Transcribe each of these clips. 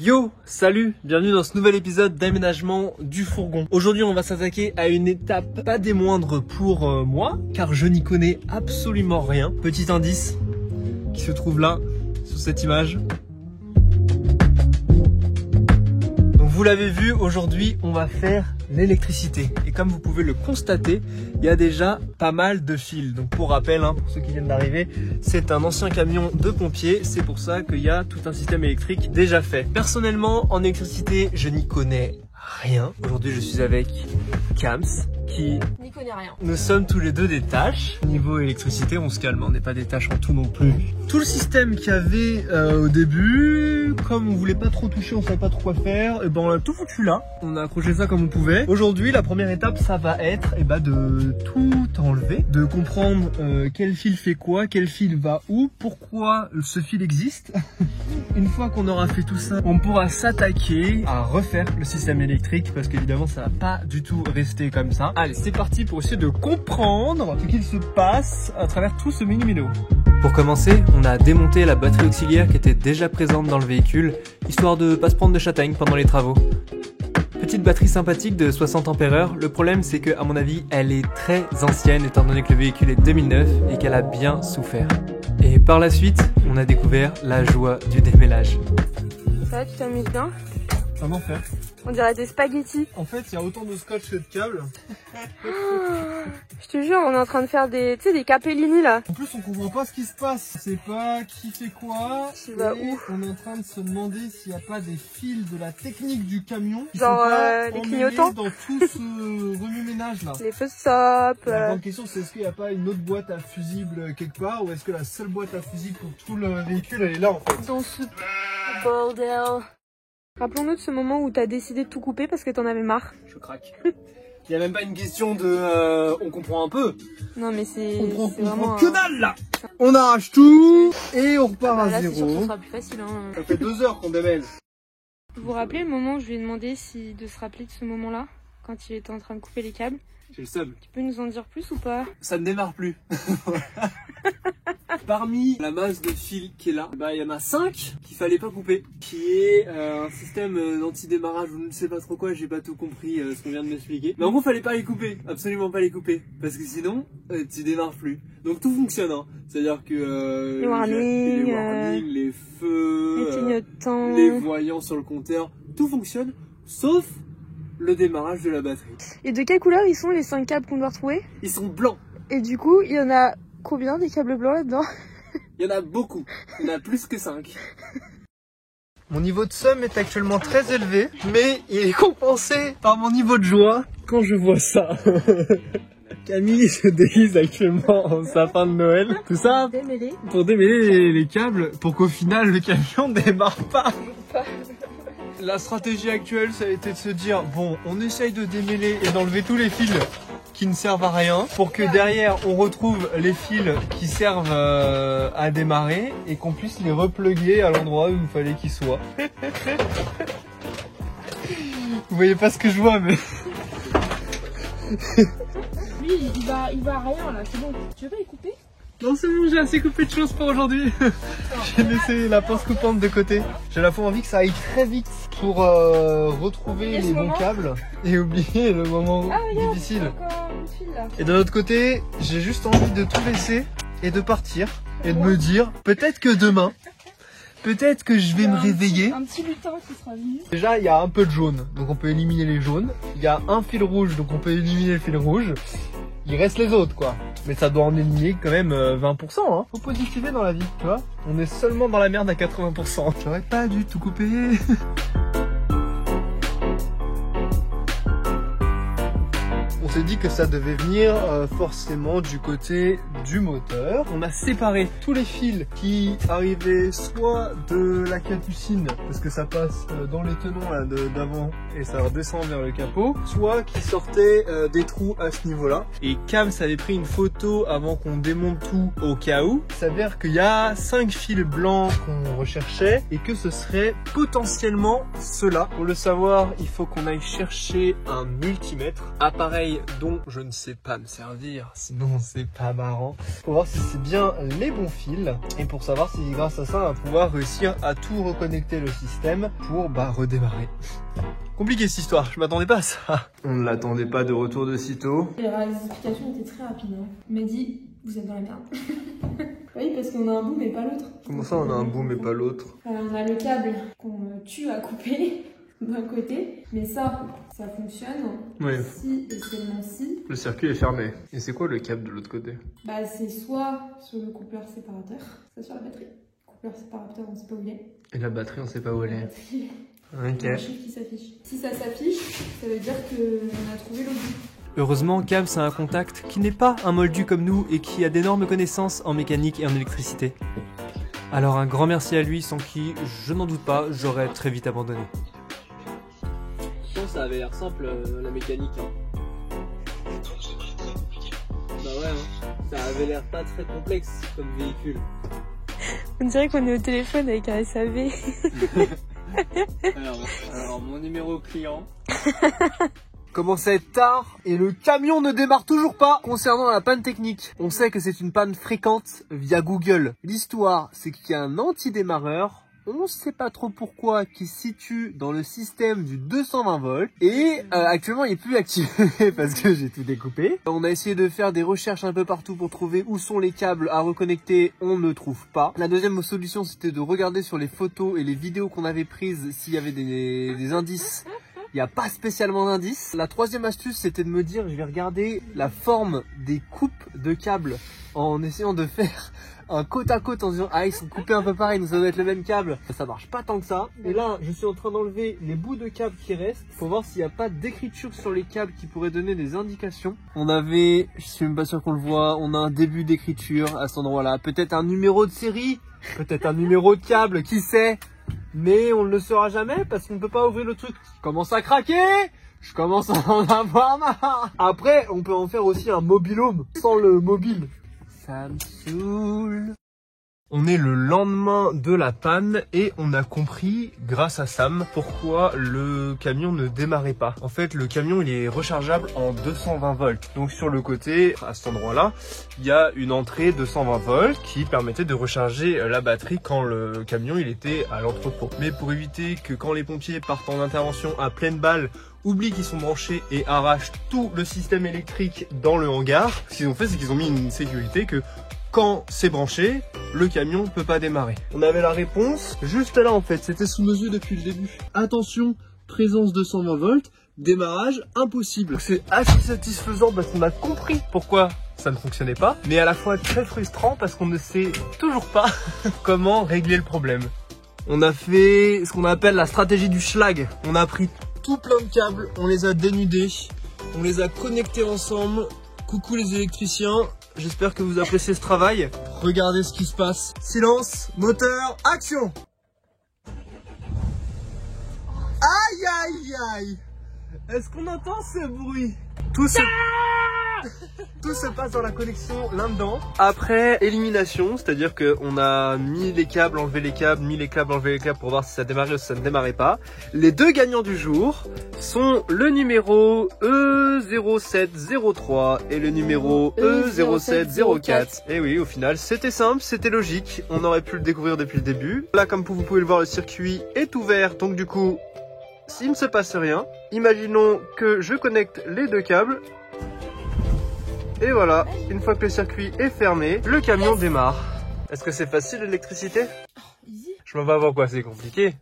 Yo, salut, bienvenue dans ce nouvel épisode d'aménagement du fourgon. Aujourd'hui on va s'attaquer à une étape pas des moindres pour moi, car je n'y connais absolument rien. Petit indice qui se trouve là, sur cette image. Donc vous l'avez vu, aujourd'hui on va faire l'électricité. Et comme vous pouvez le constater, il y a déjà pas mal de fils. Donc pour rappel, pour ceux qui viennent d'arriver, c'est un ancien camion de pompiers. C'est pour ça qu'il y a tout un système électrique déjà fait. Personnellement, en électricité, je n'y connais rien. Aujourd'hui, je suis avec Kams, qui n'y connaît rien. Nous sommes tous les deux des tâches. Niveau électricité, on se calme, on n'est pas des tâches en tout non plus. Tout le système qu'il y avait au début, comme on voulait pas trop toucher, on savait pas trop quoi faire, et ben on a tout foutu là. On a accroché ça comme on pouvait. Aujourd'hui, la première étape, ça va être de tout enlever, de comprendre quel fil fait quoi, quel fil va où, pourquoi ce fil existe. Une fois qu'on aura fait tout ça, on pourra s'attaquer à refaire le système électrique, parce qu'évidemment, ça va pas du tout rester comme ça. Allez, c'est parti pour essayer de comprendre ce qu'il se passe à travers tout ce mini-mélo. Pour commencer, on a démonté la batterie auxiliaire qui était déjà présente dans le véhicule, histoire de pas se prendre de châtaigne pendant les travaux. Petite batterie sympathique de 60 ampères-heure, le problème c'est que à mon avis elle est très ancienne étant donné que le véhicule est 2009 et qu'elle a bien souffert. Et par la suite, on a découvert la joie du démêlage. Ça va, tu t'amuses bien? Un enfer. On dirait des spaghettis. En fait, il y a autant de scotch que de câbles. Je te jure, on est en train de faire des capellini là. En plus, on comprend pas ce qui se passe. On sait pas qui fait quoi. Tu vas où? On est en train de se demander s'il n'y a pas des fils de la technique du camion. Genre les clignotants dans tout ce remue-ménage là. Les feux stop. La grande question, c'est est-ce qu'il n'y a pas une autre boîte à fusibles quelque part, ou est-ce que la seule boîte à fusibles pour tout le véhicule, elle est là en fait? Dans ce bordel. Rappelons-nous de ce moment où t'as décidé de tout couper parce que t'en avais marre. Je craque. Il n'y a même pas une question de on comprend un peu. Non mais c'est on vraiment comprend que dalle là. On arrache tout et on repart à là, zéro. C'est sûr que ce sera plus facile. Ça fait 2 heures qu'on démêle. Vous vous rappelez le moment où je lui ai demandé de se rappeler de ce moment-là, quand il était en train de couper les câbles? J'ai le seum. Tu peux nous en dire plus ou pas? Ça ne démarre plus. Parmi la masse de fils qui est là, il y en a 5 qu'il fallait pas couper, qui est un système d'anti-démarrage ou je ne sais pas trop quoi, j'ai pas tout compris ce qu'on vient de m'expliquer. Mais en gros, fallait pas les couper, absolument pas les couper, parce que sinon, tu démarres plus. Donc tout fonctionne, c'est-à-dire que les warnings, les feux, les clignotants, les voyants sur le compteur, tout fonctionne, sauf le démarrage de la batterie. Et de quelle couleur ils sont les 5 câbles qu'on doit retrouver? Ils sont blancs. Et du coup, il y en a combien des câbles blancs là-dedans? Il y en a beaucoup, il y en a plus que 5. Mon niveau de somme est actuellement très élevé, mais il est compensé par mon niveau de joie quand je vois ça. Camille se déguise actuellement en sapin de Noël. Tout ça pour démêler les câbles, pour qu'au final le camion ne démarre pas. La stratégie actuelle, ça a été de se dire, bon, on essaye de démêler et d'enlever tous les fils qui ne servent à rien, pour que derrière on retrouve les fils qui servent à démarrer et qu'on puisse les repluguer à l'endroit où il fallait qu'ils soient. Vous voyez pas ce que je vois, mais... Lui, il va à rien là, c'est bon. Tu veux pas les couper? Non, c'est bon, j'ai assez coupé de choses pour aujourd'hui. J'ai laissé la pince coupante de côté. J'ai à la fois envie que ça aille très vite pour retrouver les bons câbles et oublier le moment difficile. Et d'un autre côté, j'ai juste envie de tout laisser et de partir et de me dire peut-être que demain, peut-être que je vais me réveiller. Un petit lutin qui sera venu. Déjà, il y a un peu de jaune, donc on peut éliminer les jaunes. Il y a un fil rouge, donc on peut éliminer le fil rouge. Il reste les autres, quoi. Mais ça doit en éliminer quand même 20%, Faut positiver dans la vie, tu vois. On est seulement dans la merde à 80%. J'aurais pas dû tout couper. On s'est dit que ça devait venir forcément du côté du moteur. On a séparé tous les fils qui arrivaient soit de la capucine, parce que ça passe dans les tenons là d'avant et ça redescend vers le capot, soit qui sortaient des trous à ce niveau-là. Et Kams avait pris une photo avant qu'on démonte tout au cas où. Il s'avère qu'il y a 5 fils blancs qu'on recherchait et que ce serait potentiellement ceux-là. Pour le savoir, il faut qu'on aille chercher un multimètre, appareil dont je ne sais pas me servir, sinon c'est pas marrant. Pour voir si c'est bien les bons fils et pour savoir si grâce à ça on va pouvoir réussir à tout reconnecter le système pour redémarrer. Compliqué cette histoire, je m'attendais pas à ça. On ne l'attendait pas de retour de sitôt. Les explications étaient très rapides. Hein. Il m'a dit, vous êtes dans la merde. Oui, parce qu'on a un bout mais pas l'autre. Comment ça on a un bout mais pas l'autre? On a le câble qu'on tue à couper d'un côté, mais ça fonctionne. Oui. Si et seulement si. Le circuit est fermé. Et c'est quoi le câble de l'autre côté? Bah c'est soit sur le coupeur séparateur, soit sur la batterie. Coupeur séparateur, on sait pas où il est. Et la batterie, on sait pas où elle est. Ok. Il y a un chiffre qui s'affiche. Si ça s'affiche, ça veut dire qu'on a trouvé l'autre bout. Heureusement, Cam, c'est un contact qui n'est pas un moldu comme nous et qui a d'énormes connaissances en mécanique et en électricité. Alors un grand merci à lui, sans qui, je n'en doute pas, j'aurais très vite abandonné. Ça avait l'air simple la mécanique. Hein. Bah ouais, hein. Ça avait l'air pas très complexe comme véhicule. On dirait qu'on est au téléphone avec un SAV. alors mon numéro client. Commence à être tard et le camion ne démarre toujours pas. Concernant la panne technique, on sait que c'est une panne fréquente via Google. L'histoire, c'est qu'il y a un anti-démarreur. On ne sait pas trop pourquoi, qui se situe dans le système du 220 volts et actuellement il est plus activé parce que j'ai tout découpé. On a essayé de faire des recherches un peu partout pour trouver où sont les câbles à reconnecter, on ne trouve pas. La deuxième solution c'était de regarder sur les photos et les vidéos qu'on avait prises s'il y avait des indices. Il n'y a pas spécialement d'indices. La troisième astuce c'était de me dire je vais regarder la forme des coupes de câbles en essayant de faire un côte à côte en disant ah ils sont coupés un peu pareil, donc ça doit être le même câble. Ça marche pas tant que ça. Et là je suis en train d'enlever les bouts de câbles qui restent pour voir s'il n'y a pas d'écriture sur les câbles qui pourrait donner des indications. On avait, je suis même pas sûr qu'on le voit, on a un début d'écriture à cet endroit là. Peut-être un numéro de série, peut-être un numéro de câble, qui sait. Mais on ne le saura jamais parce qu'on ne peut pas ouvrir le truc. Je commence à craquer. Je commence à en avoir marre. Après on peut en faire aussi un mobil-home sans le mobile. Ça me saoule. On est le lendemain de la panne et on a compris, grâce à Sam, pourquoi le camion ne démarrait pas. En fait, le camion, il est rechargeable en 220 volts. Donc sur le côté, à cet endroit-là, il y a une entrée 220 volts qui permettait de recharger la batterie quand le camion il était à l'entrepôt. Mais pour éviter que quand les pompiers partent en intervention à pleine balle, oublient qu'ils sont branchés et arrachent tout le système électrique dans le hangar, ce qu'ils ont fait, c'est qu'ils ont mis une sécurité que quand c'est branché, le camion ne peut pas démarrer. On avait la réponse juste là en fait, c'était sous nos yeux depuis le début. Attention, présence de 120 volts, démarrage impossible. C'est assez satisfaisant parce qu'on a compris pourquoi ça ne fonctionnait pas, mais à la fois très frustrant parce qu'on ne sait toujours pas comment régler le problème. On a fait ce qu'on appelle la stratégie du schlag. On a pris tout plein de câbles, on les a dénudés, on les a connectés ensemble. Coucou les électriciens, j'espère que vous appréciez ce travail. Regardez ce qui se passe. Silence, moteur, action! Aïe aïe aïe! Est-ce qu'on entend ce bruit? Tout se passe dans la connexion là-dedans. Après élimination, c'est-à-dire qu'on a mis les câbles, enlevé les câbles, mis les câbles, enlevé les câbles pour voir si ça démarrait ou si ça ne démarrait pas. Les deux gagnants du jour sont le numéro E0703 et le numéro E0704. Et oui, au final, c'était simple, c'était logique. On aurait pu le découvrir depuis le début. Là, comme vous pouvez le voir, le circuit est ouvert, donc du coup, s'il ne se passe rien, imaginons que je connecte les deux câbles. Et voilà, une fois que le circuit est fermé, le camion démarre. Est-ce que c'est facile l'électricité? Je m'en vais voir quoi, c'est compliqué.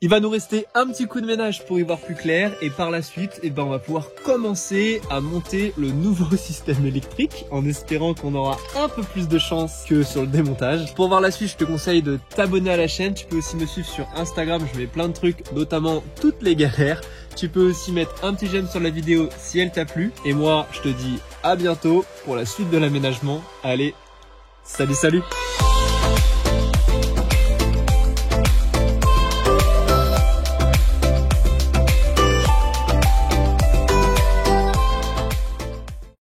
Il va nous rester un petit coup de ménage pour y voir plus clair et par la suite, on va pouvoir commencer à monter le nouveau système électrique en espérant qu'on aura un peu plus de chance que sur le démontage. Pour voir la suite, je te conseille de t'abonner à la chaîne. Tu peux aussi me suivre sur Instagram, je mets plein de trucs, notamment toutes les galères. Tu peux aussi mettre un petit j'aime sur la vidéo si elle t'a plu. Et moi, je te dis à bientôt pour la suite de l'aménagement. Allez, salut!